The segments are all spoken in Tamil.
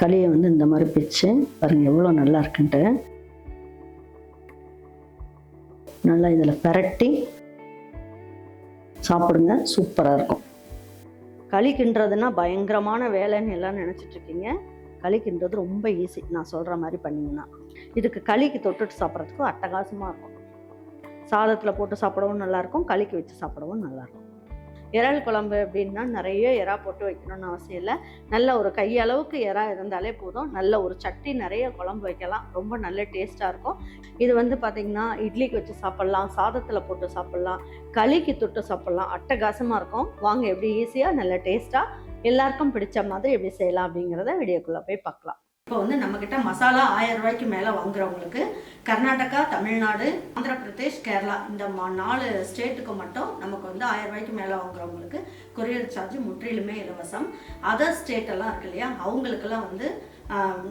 களியை வந்து இந்த மாதிரி பிச்சு பாருங்கள் எவ்வளோ நல்லா இருக்குன்ட்டு. நல்லா இதில் பிரட்டி சாப்பிடுங்க, சூப்பராக இருக்கும். களி கிண்டுறதுன்னா பயங்கரமான வேலைன்னு எல்லாம் நினச்சிட்டு இருக்கீங்க. களி கிண்டுறது ரொம்ப ஈஸி. நான் சொல்கிற மாதிரி பண்ணிங்கன்னா இதுக்கு களிக்கு தொட்டுட்டு சாப்பிட்றதுக்கும் அட்டகாசமாக இருக்கும். சாதத்தில் போட்டு சாப்பிடவும் நல்லாயிருக்கும், களிக்கு வச்சு சாப்பிடவும் நல்லாயிருக்கும். இறால் குழம்பு அப்படின்னா நிறைய இறா போட்டு வைக்கணும்னு அவசியம் இல்லை. நல்ல ஒரு கையளவுக்கு இறா இருந்தாலே போதும். நல்ல ஒரு சட்டி நிறைய குழம்பு வைக்கலாம், ரொம்ப நல்ல டேஸ்ட்டாக இருக்கும். இது வந்து பார்த்திங்கன்னா இட்லிக்கு வச்சு சாப்பிட்லாம், சாதத்தில் போட்டு சாப்பிட்லாம், களிக்கு தொட்டு சாப்பிட்லாம், அட்டகாசமாக இருக்கும். வாங்க எப்படி ஈஸியாக நல்ல டேஸ்ட்டாக எல்லாருக்கும் பிடிச்ச மாதிரி எப்படி செய்யலாம் அப்படிங்கிறத வீடியோக்குள்ளே போய் பார்க்கலாம். இப்போ வந்து நம்மக்கிட்ட மசாலா 1000 ரூபாய்க்கு மேலே வாங்குறவங்களுக்கு கர்நாடகா, தமிழ்நாடு, ஆந்திர பிரதேஷ், கேரளா இந்த 4 ஸ்டேட்டுக்கு மட்டும் நமக்கு வந்து 1000 ரூபாய்க்கு மேலே வாங்குறவங்களுக்கு கொரியர் சார்ஜ் முற்றிலுமே இலவசம். அதர் ஸ்டேட்டெல்லாம் இருக்கு இல்லையா, அவங்களுக்கெல்லாம் வந்து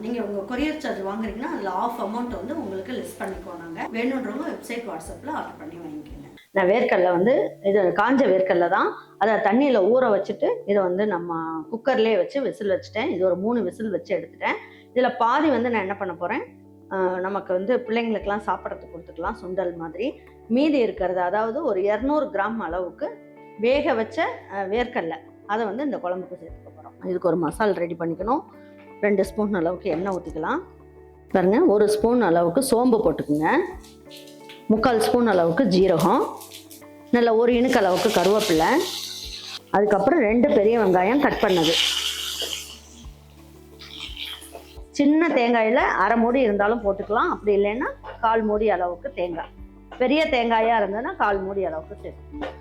நீங்கள் உங்கள் கொரியர் சார்ஜ் வாங்குறீங்கன்னா அதில் ஆஃப் அமௌண்ட் வந்து உங்களுக்கு லிஸ்ட் பண்ணிக்கோ. நாங்கள் வேணுன்றவங்க வெப்சைட் வாட்ஸ்அப்பில் ஆர்டர் பண்ணி வாங்கிக்கோங்க. நான் வேர்க்கடலை வந்து இது காஞ்ச வேர்க்கடலை தான், அதை தண்ணியில் ஊற வச்சுட்டு இதை வந்து நம்ம குக்கர்லேயே வச்சு விசில் வச்சுட்டேன். இது ஒரு 3 விசில் வச்சு எடுத்துட்டேன். இதில் பாதி வந்து நான் என்ன பண்ண போகிறேன், நமக்கு வந்து பிள்ளைங்களுக்கெல்லாம் சாப்பிட்றதுக்கு கொடுத்துக்கலாம் சுண்டல் மாதிரி. மீதி இருக்கிறது அதாவது ஒரு 200 கிராம் அளவுக்கு வேக வச்ச வேர்க்கடலை, அதை வந்து இந்த குழம்புக்கு சேர்த்துக்க போகிறோம். இதுக்கு ஒரு மசால் ரெடி பண்ணிக்கணும். 2 ஸ்பூன் அளவுக்கு எண்ணெய் ஊற்றிக்கலாம். பாருங்க, 1 ஸ்பூன் அளவுக்கு சோம்பு போட்டுக்குங்க, 3/4 ஸ்பூன் அளவுக்கு ஜீரகம், நல்ல 1 இனுக்கு அளவுக்கு கருவேப்பிலை, அதுக்கப்புறம் 2 பெரிய வெங்காயம் கட் பண்ணது, சின்ன தேங்காயில் 1/2 மூடி இருந்தாலும் போட்டுக்கலாம், அப்படி இல்லைன்னா 1/4 மூடி அளவுக்கு தேங்காய், பெரிய தேங்காயாக இருந்ததுன்னா 1/4 மூடி அளவுக்கு சேர்த்துக்கணும்.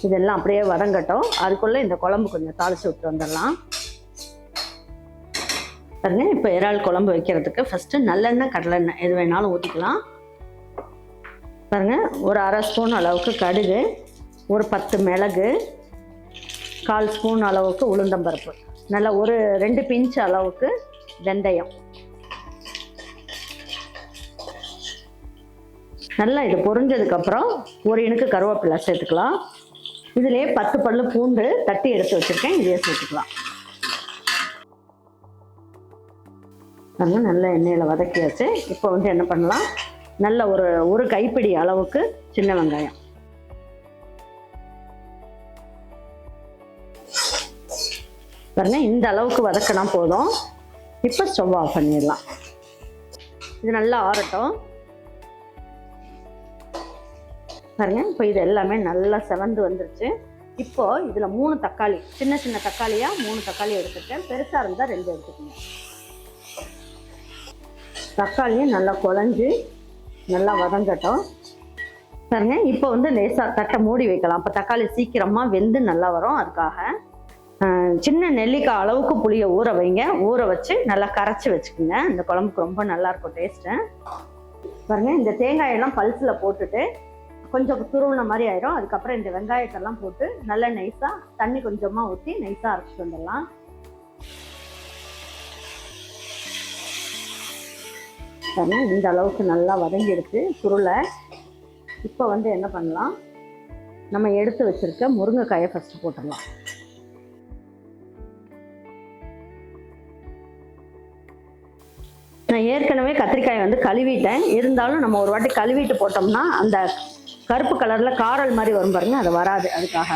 இதெல்லாம் அப்படியே வதங்கட்டும். அதுக்குள்ளே இந்த குழம்பு கொஞ்சம் தாளிச்சு விட்டு வந்துடலாம். பாருங்க, இப்போ இறால் குழம்பு வைக்கிறதுக்கு ஃபஸ்ட்டு நல்லெண்ணெய், கடலெண்ணெய் எது வேணாலும் ஊற்றிக்கலாம். பாருங்க, ஒரு 1/2 ஸ்பூன் அளவுக்கு கடுகு, ஒரு 10 மிளகு, 1/4 ஸ்பூன் அளவுக்கு உளுந்தம்பருப்பு, நல்லா ஒரு 2 பிஞ்ச் அளவுக்கு வெந்தயம். நல்லா இது பொரிஞ்சதுக்கப்புறம் 1 இனுக்கு கருவேப்பிலை சேர்த்துக்கலாம். இதிலே 10 பல்லு பூண்டு தட்டி எடுத்து வச்சுருக்கேன், இதையே சேர்த்துக்கலாம். நல்ல எண்ணெயில் வதக்கியாச்சு. இப்போ வந்து என்ன பண்ணலாம், நல்ல ஒரு கைப்பிடி அளவுக்கு சின்ன வெங்காயம், பாருங்க இந்த அளவுக்கு வதக்கினா போதும். இப்போ ஸ்டவ் ஆஃப் பண்ணிடலாம். இது நல்லா ஆறட்டும். பாருங்க, இப்போ இது எல்லாமே நல்லா செவந்து வந்துருச்சு. இப்போ இதில் 3 தக்காளி, சின்ன சின்ன தக்காளியாக 3 தக்காளி எடுத்துருக்கேன், பெருசாக இருந்தால் 2 எடுத்துக்கோங்க. தக்காளியும் நல்லா குழஞ்சி நல்லா வதங்கட்டும். பாருங்க, இப்போ வந்து லேசாக தட்டை மூடி வைக்கலாம், அப்போ தக்காளி சீக்கிரமாக வெந்து நல்லா வரும். அதுக்காக சின்ன நெல்லிக்காய் அளவுக்கு புளியை ஊற வைங்க, ஊற வச்சு நல்லா கரைச்சி வச்சுக்கோங்க. இந்த குழம்புக்கு ரொம்ப நல்லாயிருக்கும் டேஸ்ட்டு. பாருங்க, இந்த தேங்காயெல்லாம் பல்ஸில் போட்டுட்டு கொஞ்சம் துருவின மாதிரி ஆயிரும். அதுக்கப்புறம் இந்த வெங்காயத்தெல்லாம் போட்டு நல்லா நைஸாக தண்ணி கொஞ்சமாக ஊற்றி நைஸாக அரைச்சிட்டு வந்துடலாம். பாருங்க, இந்த அளவுக்கு நல்லா வதங்கிடுச்சு சுருளை. இப்போ வந்து என்ன பண்ணலாம், நம்ம எடுத்து வச்சிருக்க முருங்கைக்காயை ஃபஸ்ட்டு போட்டுடலாம். நான் ஏற்கனவே கத்திரிக்காய் வந்து கழுவிட்டேன், இருந்தாலும் நம்ம ஒரு வாட்டி கழுவிட்டு போட்டோம்னா அந்த கருப்பு கலரில் காரல் மாதிரி வரும் பாருங்க, அது வராது. அதுக்காக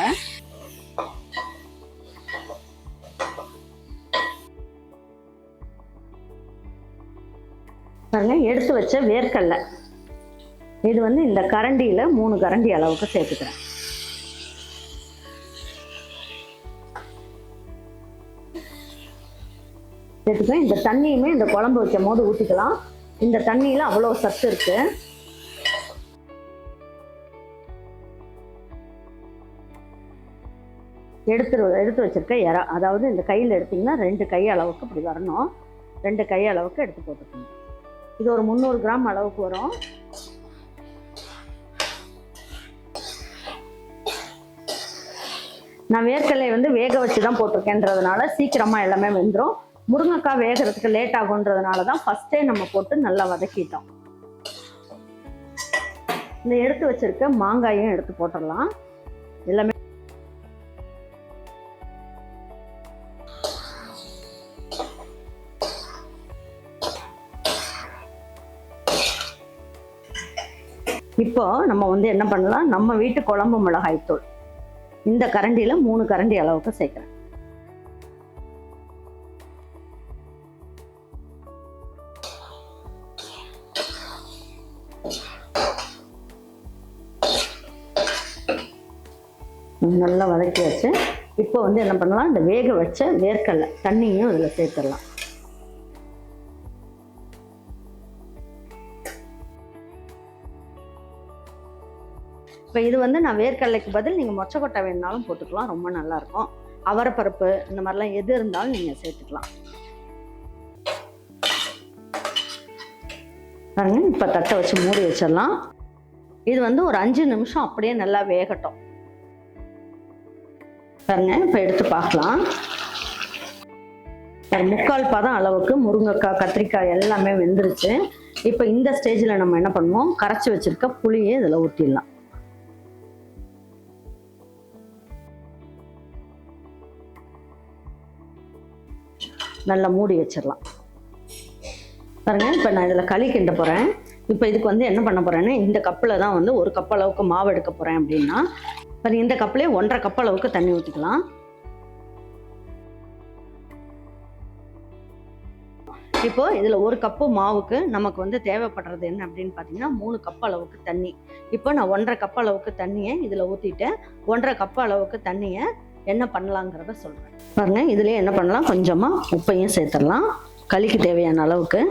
பாருங்க, எடுத்து வச்ச வேர்க்கடலை இது வந்து இந்த கரண்டியில் 3 கரண்டி அளவுக்கு சேர்த்துக்கிறேன். சேர்த்துக்கிறேன். இந்த தண்ணியுமே இந்த குழம்பு வைக்கும் போது ஊற்றிக்கலாம். இந்த தண்ணியில் அவ்வளோ சத்து இருக்கு. எடுத்து வச்சிருக்க இறா, அதாவது இந்த கையில் எடுத்திங்கன்னா 2 கை அளவுக்கு இப்படி வரணும். 2 கை அளவுக்கு எடுத்து போட்டுக்கணும். இது ஒரு 300 கிராம் அளவுக்கு வரும். நான் வேர்க்கடலை வந்து வேக வச்சு தான் போட்டிருக்கேன்றதுனால சீக்கிரமாக எல்லாமே வெந்துடும். முருங்கைக்காய் வேகிறதுக்கு லேட் ஆகுன்றதுனால தான் ஃபஸ்ட்டே நம்ம போட்டு நல்லா வதக்கிட்டோம். இந்த எடுத்து வச்சிருக்க மாங்காயும் எடுத்து போட்டுடலாம். எல்லாமே இப்போ நம்ம வந்து என்ன பண்ணலாம், நம்ம வீட்டு குழம்பு மிளகாய் தூள் இந்த கரண்டியில 3 கரண்டி அளவுக்கு சேர்க்கிறேன். நல்லா வதக்கியாச்சு. இப்போ வந்து என்ன பண்ணலாம், இந்த வேக வச்ச வேர்க்கடலை தண்ணியும் இதில் சேர்த்துடலாம். இப்போ இது வந்து நான் வேர்க்கடலைக்கு பதில் நீங்கள் மொச்சக்கொட்டை வேணுனாலும் போட்டுக்கலாம், ரொம்ப நல்லாயிருக்கும். அவரைப்பருப்பு இந்த மாதிரிலாம் எது இருந்தாலும் நீங்கள் சேர்த்துக்கலாம். பாருங்க, இப்போ தட்டை வச்சு மூடி வச்சிடலாம். இது வந்து ஒரு 5 நிமிஷம் அப்படியே நல்லா வேகட்டும். பாருங்க, இப்போ எடுத்து பார்க்கலாம். 3/4 பதம் அளவுக்கு முருங்கைக்காய் கத்திரிக்காய் எல்லாமே வெந்துருச்சு. இப்போ இந்த ஸ்டேஜில் நம்ம என்ன பண்ணுவோம், கரைச்சி வச்சிருக்க புளியை இதில் ஊற்றிடலாம். நல்லா மூடி வச்சிடலாம். பாருங்க, இப்போ நான் இதில் களி கிண்ட போகிறேன். இப்போ இதுக்கு வந்து என்ன பண்ண போகிறேன்னா, இந்த கப்பில் தான் வந்து 1 கப் அளவுக்கு மாவு எடுக்க போகிறேன். அப்படின்னா பாருங்க, இந்த கப்லேயே 1.5 கப் அளவுக்கு தண்ணி ஊற்றிக்கலாம். இப்போ இதில் 1 கப்பு மாவுக்கு நமக்கு வந்து தேவைப்படுறது என்ன அப்படின்னு பார்த்தீங்கன்னா 3 கப் அளவுக்கு தண்ணி. இப்போ நான் 1.5 கப் அளவுக்கு தண்ணியை இதில் ஊற்றிட்டேன். 1.5 கப் அளவுக்கு தண்ணியை என்ன பண்ணலாங்கிறத சொல்கிறேன். பாருங்க, இதுலேயே என்ன பண்ணலாம், கொஞ்சமாக உப்பையும் சேர்த்துடலாம் களிக்கு தேவையான அளவுக்கு.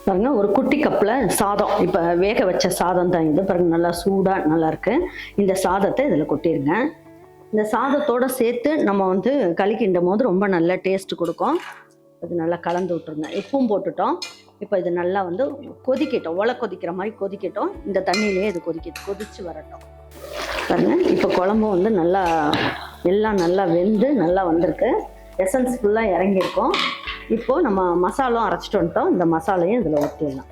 பாருங்க, ஒரு குட்டி கப்பில் சாதம், இப்போ வேக வச்ச சாதம் தான் இது. பாருங்க, நல்லா சூடாக நல்லா இருக்கு. இந்த சாதத்தை இதில் கொட்டிடுங்க. இந்த சாதத்தோடு சேர்த்து நம்ம வந்து களி கிண்டும் போது ரொம்ப நல்ல டேஸ்ட் கொடுக்கும். அது நல்லா கலந்து விட்டுருங்க. உப்பும் போட்டுட்டோம். இப்போ இது நல்லா வந்து கொதிக்கட்டும், ஒலை கொதிக்கிற மாதிரி கொதிக்கட்டும். இந்த தண்ணியிலேயே இது கொதிச்சு வரட்டும். பாருங்க, இப்போ குழம்பும் வந்து நல்லா எல்லாம் நல்லா வெந்து நல்லா வந்திருக்கு. எசன்ஸ் ஃபுல்லாக இறங்கியிருக்கும். இப்போது நம்ம மசாலும் அரைச்சிட்டு வந்துட்டோம். இந்த மசாலையும் இதில் ஊற்றிடலாம்.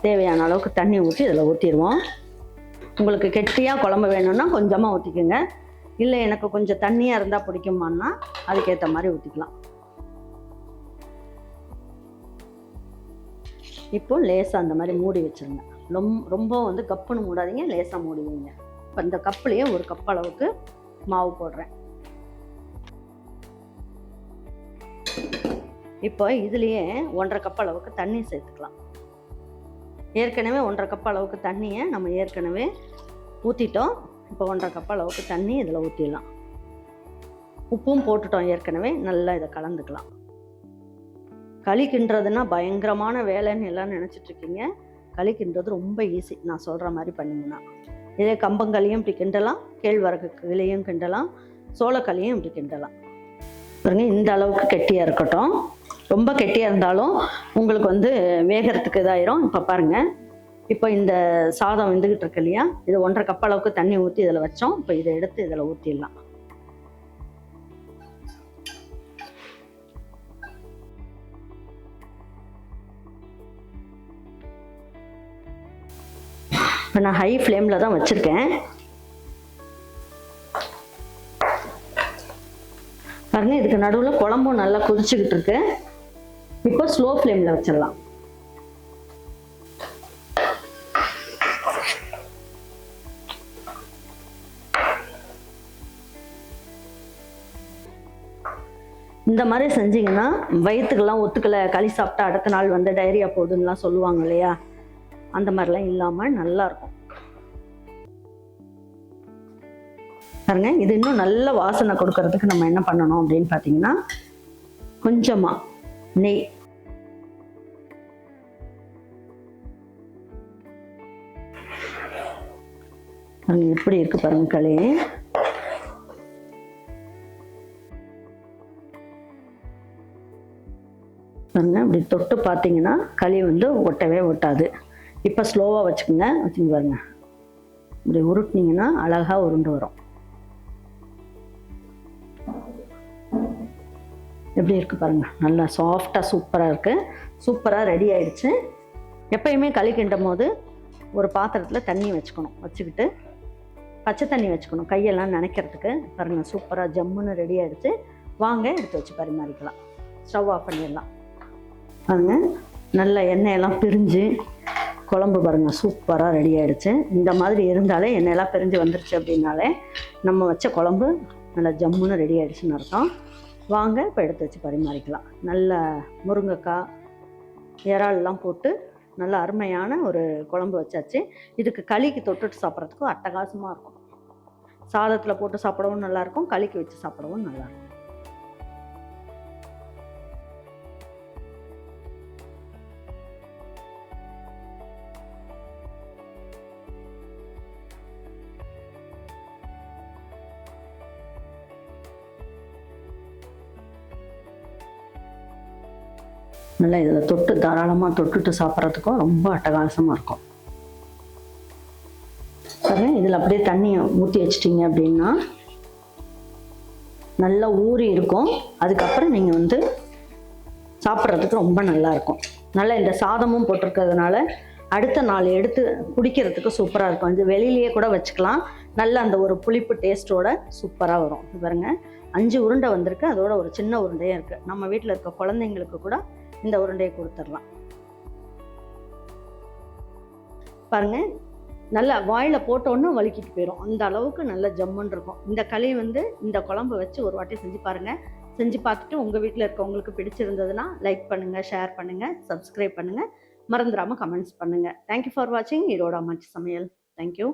தேவையான அளவுக்கு தண்ணி ஊற்றி இதில் ஊற்றிடுவோம். உங்களுக்கு கெட்டியாக குழம்பு வேணும்னா கொஞ்சமாக ஊற்றிக்கோங்க. இல்லை எனக்கு கொஞ்சம் தண்ணியாக இருந்தால் பிடிக்குமான்னா அதுக்கேற்ற மாதிரி ஊற்றிக்கலாம். இப்போ லேசாக அந்த மாதிரி மூடி வச்சுருங்க. ரொம்ப வந்து கப்புன்னு மூடாதீங்க, லேசாக மூடி வைங்க. இப்போ இந்த கப்புலேயே 1 கப் அளவுக்கு மாவு போடுறேன். இப்போ இதுலேயே 1.5 கப் அளவுக்கு தண்ணி சேர்த்துக்கலாம். ஏற்கனவே 1.5 கப் அளவுக்கு தண்ணியை நம்ம ஏற்கனவே ஊற்றிட்டோம். இப்போ 1.5 கப் அளவுக்கு தண்ணி இதில் ஊற்றிடலாம். உப்பும் போட்டுட்டோம் ஏற்கனவே. நல்லா இதை கலந்துக்கலாம். களி கிண்டுறதுன்னா பயங்கரமான வேலைன்னு எல்லாம் நினச்சிட்ருக்கீங்க. களி கிண்டுறது ரொம்ப ஈஸி. நான் சொல்கிற மாதிரி பண்ணிங்கன்னா இதே கம்பங்களியும் இப்படி கிண்டலாம், கேழ்வரகு களியும் கிண்டலாம், சோளக்களியும் இப்படி கிண்டலாம். பாருங்க, இந்த அளவுக்கு கெட்டியாக இருக்கட்டும். ரொம்ப கெட்டியாக இருந்தாலும் உங்களுக்கு வந்து வேகிறதுக்கு இதாயிரும். இப்போ பாருங்கள், இப்போ இந்த சாதம் வெந்துக்கிட்டு இருக்கு இல்லையா, இது 1.5 கப் அளவுக்கு தண்ணி ஊற்றி இதில் வச்சோம். இப்போ இதை எடுத்து இதில் ஊற்றிடலாம். இப்போ நான் ஹை ஃப்ளேமில் தான் வச்சுருக்கேன். பாருங்க, இதுக்கு நடுவில் குழம்பும் நல்லா கொதிச்சுக்கிட்டு இருக்கு. இப்போ ஸ்லோ ஃப்ளேமில் வச்சிடலாம். இந்த மாதிரி செஞ்சிங்கன்னா வயிற்றுக்கெல்லாம் ஒத்துக்கலை, களி சாப்பிட்டா அடுத்த நாள் வந்து டைரியா போகுதுன்னெலாம் சொல்லுவாங்க இல்லையா, அந்த மாதிரிலாம் இல்லாமல் நல்லாயிருக்கும். பாருங்க, இது இன்னும் நல்ல வாசனை கொடுக்கறதுக்கு நம்ம என்ன பண்ணணும் அப்படின்னு பார்த்தீங்கன்னா கொஞ்சமாக நெய். பாருங்க எப்படி இருக்கு பாருங்க களி. பாருங்க, இப்படி தொட்டு பார்த்தீங்கன்னா களி வந்து ஒட்டவே ஒட்டாது. இப்போ ஸ்லோவாக வச்சுக்கோங்க. வச்சுங்க பாருங்க, இப்படி உருட்டினீங்கன்னா அழகாக உருண்டு வரும். எப்படி இருக்கு பாருங்க, நல்லா சாஃப்டாக சூப்பராக இருக்கு. சூப்பராக ரெடி ஆயிடுச்சு. எப்பயுமே களி கிண்டும் போது ஒரு பாத்திரத்தில் தண்ணி வச்சுக்கணும். வச்சுக்கிட்டு பச்சை தண்ணி வச்சுக்கணும் கையெல்லாம் நனைக்கிறதுக்கு. பாருங்க, சூப்பராக ஜம்முன்னு ரெடி ஆயிடுச்சு. வாங்க எடுத்து வச்சு பரிமாறிக்கலாம். ஸ்டவ் ஆஃப் பண்ணிடலாம். பாருங்க, நல்ல எண்ணெயெல்லாம் பிரிஞ்சு குழம்பு பாருங்கள் சூப்பராக ரெடி ஆகிடுச்சு. இந்த மாதிரி இருந்தாலே எண்ணெயெல்லாம் பிரிஞ்சு வந்துருச்சு அப்படின்னாலே நம்ம வச்ச குழம்பு நல்லா ஜம்முன்னு ரெடி ஆகிடுச்சுன்னு அர்த்தம். வாங்க இப்போ எடுத்து வச்சு பரிமாறிக்கலாம். நல்ல முருங்கைக்காய் இறால்லாம் போட்டு நல்ல அருமையான ஒரு குழம்பு வச்சாச்சு. இதுக்கு களிக்கு தொட்டுட்டு சாப்பிட்றதுக்கும் அட்டகாசமாக இருக்கும். சாதத்தில் போட்டு சாப்பிடவும் நல்லாயிருக்கும், களிக்கு வச்சு சாப்பிடவும் நல்லாயிருக்கும். நல்லா இதில் தொட்டு தாராளமாக தொட்டுட்டு சாப்பிட்றதுக்கும் ரொம்ப அட்டகாசமாக இருக்கும். பாருங்க, இதில் அப்படியே தண்ணியை ஊற்றி வச்சிட்டிங்க அப்படின்னா நல்லா ஊறி இருக்கும். அதுக்கப்புறம் நீங்கள் வந்து சாப்பிட்றதுக்கு ரொம்ப நல்லாயிருக்கும். நல்லா இந்த சாதமும் போட்டிருக்கிறதுனால அடுத்த நாள் எடுத்து குடிக்கிறதுக்கு சூப்பராக இருக்கும். இது வெளியிலேயே கூட வச்சுக்கலாம். நல்ல அந்த ஒரு புளிப்பு டேஸ்ட்டோட சூப்பராக வரும். பாருங்க, 5 உருண்டை வந்திருக்கு, அதோட ஒரு சின்ன உருண்டையும் இருக்குது. நம்ம வீட்டில் இருக்க குழந்தைங்களுக்கு கூட இந்த உருண்டையை கொடுத்துடலாம். பாருங்க, நல்லா வாயில் போட்டோன்னு வலிக்கிட்டு போயிடும், அந்த அளவுக்கு நல்ல ஜம்முன்னு இருக்கும். இந்த களி வந்து இந்த குழம்பு வச்சு ஒரு வாட்டி செஞ்சு பாருங்கள். செஞ்சு பார்த்துட்டு உங்கள் வீட்டில் இருக்கவங்களுக்கு பிடிச்சிருந்ததுன்னா லைக் பண்ணுங்கள், ஷேர் பண்ணுங்கள், சப்ஸ்கிரைப் பண்ணுங்கள், மறந்துடாமல் கமெண்ட்ஸ் பண்ணுங்கள். தேங்க்யூ ஃபார் வாட்சிங் ஈரோடு அம்மாச்சி சமையல். தேங்க்யூ.